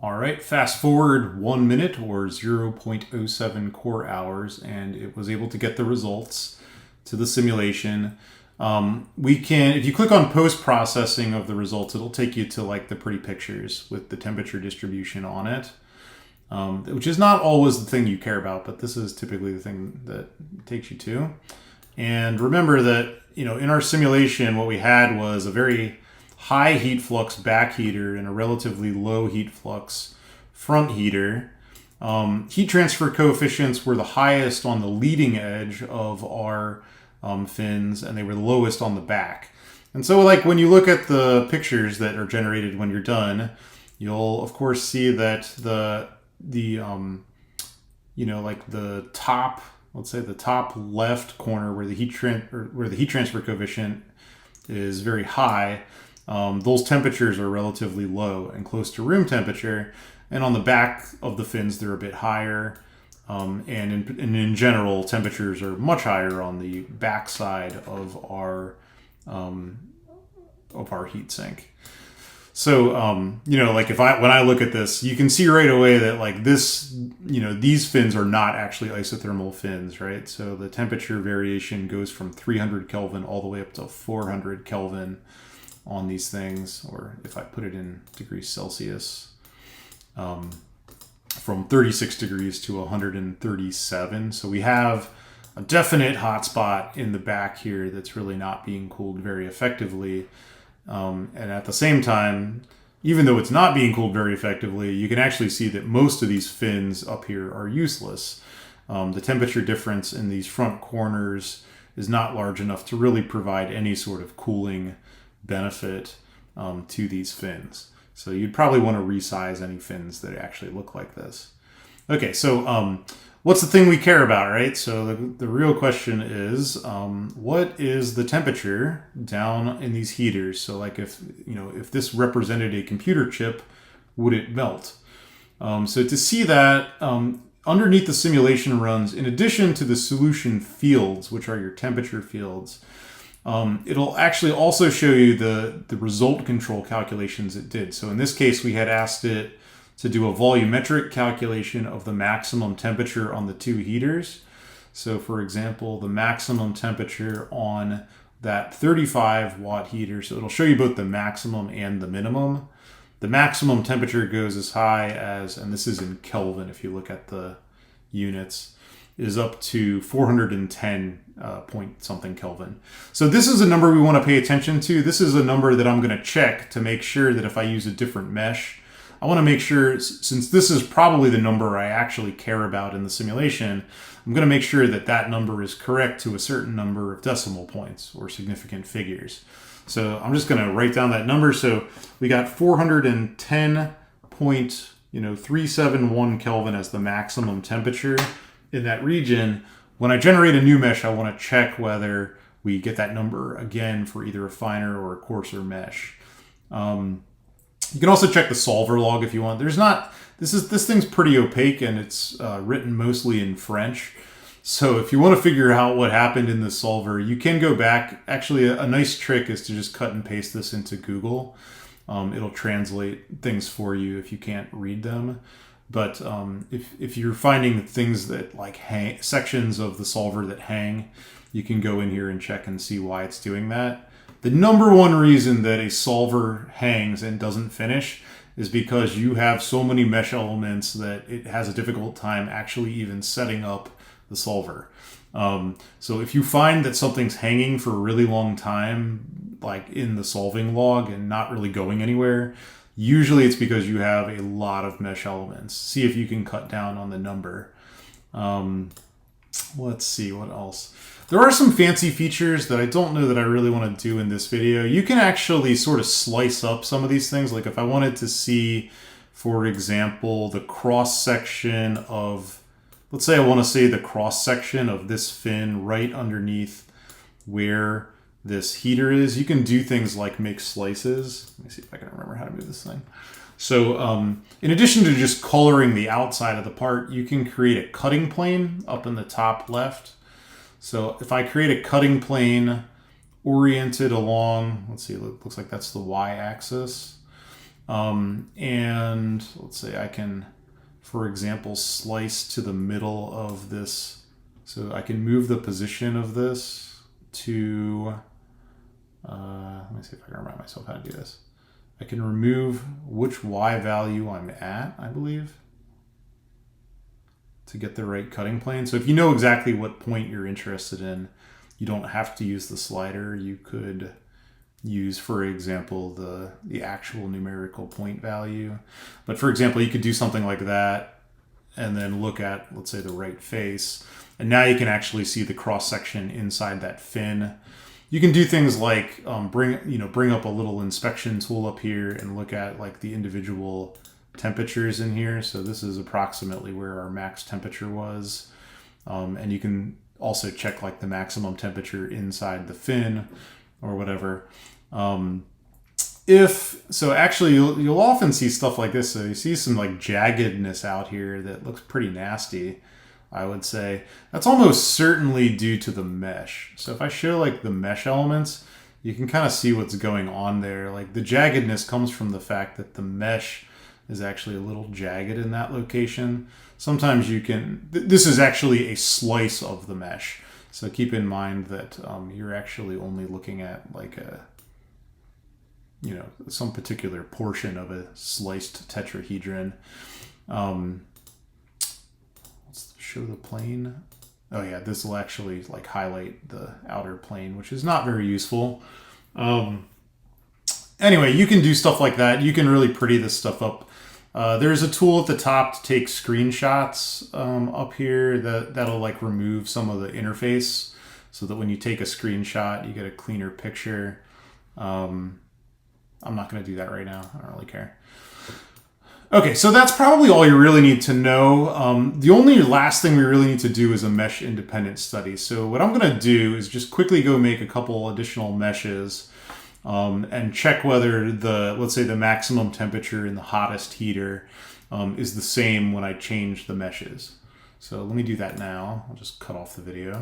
All right, fast forward 1 minute or 0.07 core hours, and it was able to get the results to the simulation. If you click on post-processing of the results, it'll take you to like the pretty pictures with the temperature distribution on it, which is not always the thing you care about, but this is typically the thing that takes you to. And remember that, in our simulation, what we had was a very high heat flux back heater and a relatively low heat flux front heater. Heat transfer coefficients were the highest on the leading edge of our fins, and they were the lowest on the back. And so, like, when you look at the pictures that are generated when you're done, you'll of course see that the top, let's say the top left corner where the heat transfer coefficient is very high, those temperatures are relatively low and close to room temperature. And on the back of the fins, they're a bit higher. And in general, temperatures are much higher on the back side of our heat sink. So, like when I look at this, you can see right away that like this, these fins are not actually isothermal fins, right? So the temperature variation goes from 300 Kelvin all the way up to 400 Kelvin on these things, or if I put it in degrees Celsius, from 36 degrees to 137. So we have a definite hotspot in the back here that's really not being cooled very effectively. And at the same time, even though it's not being cooled very effectively, you can actually see that most of these fins up here are useless. The temperature difference in these front corners is not large enough to really provide any sort of cooling benefit to these fins. So you'd probably want to resize any fins that actually look like this. Okay, so what's the thing we care about, right? So the real question is, what is the temperature down in these heaters? So like if this represented a computer chip, would it melt? So to see that, underneath the simulation runs, in addition to the solution fields, which are your temperature fields, it'll actually also show you the result control calculations it did. So in this case, we had asked it to do a volumetric calculation of the maximum temperature on the two heaters. So for example, the maximum temperature on that 35 watt heater, so it'll show you both the maximum and the minimum. The maximum temperature goes as high as, and this is in Kelvin if you look at the units, is up to 410 point something Kelvin. So this is a number we want to pay attention to. This is a number that I'm going to check to make sure that if I use a different mesh, I want to make sure, since this is probably the number I actually care about in the simulation, I'm going to make sure that that number is correct to a certain number of decimal points or significant figures. So I'm just going to write down that number. So we got 410.371 Kelvin as the maximum temperature in that region. When I generate a new mesh, I want to check whether we get that number again for either a finer or a coarser mesh. You can also check the solver log if you want. This thing's pretty opaque, and it's written mostly in French. So if you want to figure out what happened in the solver, you can go back. Actually, a nice trick is to just cut and paste this into Google. It'll translate things for you if you can't read them. But if you're finding things that like sections of the solver that hang, you can go in here and check and see why it's doing that. The number one reason that a solver hangs and doesn't finish is because you have so many mesh elements that it has a difficult time actually even setting up the solver. So if you find that something's hanging for a really long time, like in the solving log and not really going anywhere, usually it's because you have a lot of mesh elements. See if you can cut down on the number. Let's see what else. There are some fancy features that I don't know that I really want to do in this video. You can actually sort of slice up some of these things. Like if I wanted to see, for example, the cross-section of, let's say I want to see the cross-section of this fin right underneath where this heater is. You can do things like make slices. Let me see if I can remember how to move this thing. So in addition to just coloring the outside of the part, you can create a cutting plane up in the top left. So if I create a cutting plane oriented along, let's see, it looks like that's the y-axis. And let's say I can, for example, slice to the middle of this. So I can move the position of this to, let me see if I can remind myself how to do this. I can remove which Y value I'm at, I believe, to get the right cutting plane. So if you know exactly what point you're interested in, you don't have to use the slider. You could use, for example, the actual numerical point value. But for example, you could do something like that and then look at, let's say, the right face. And now you can actually see the cross-section inside that fin. You can do things like bring up a little inspection tool up here and look at like the individual temperatures in here. So this is approximately where our max temperature was. And you can also check like the maximum temperature inside the fin or whatever. Actually you'll often see stuff like this. So you see some like jaggedness out here that looks pretty nasty, I would say. That's almost certainly due to the mesh. So if I show like the mesh elements, you can kind of see what's going on there. Like the jaggedness comes from the fact that the mesh is actually a little jagged in that location. Sometimes you can, this is actually a slice of the mesh. So keep in mind that you're actually only looking at like some particular portion of a sliced tetrahedron. Let's show the plane. Oh yeah, this will actually like highlight the outer plane, which is not very useful. Anyway, you can do stuff like that. You can really pretty this stuff up. There's a tool at the top to take screenshots up here that'll like remove some of the interface so that when you take a screenshot, you get a cleaner picture. I'm not going to do that right now. I don't really care. Okay, so that's probably all you really need to know. The only last thing we really need to do is a mesh independent study. So what I'm going to do is just quickly go make a couple additional meshes and check whether let's say the maximum temperature in the hottest heater is the same when I change the meshes. So let me do that now. I'll just cut off the video.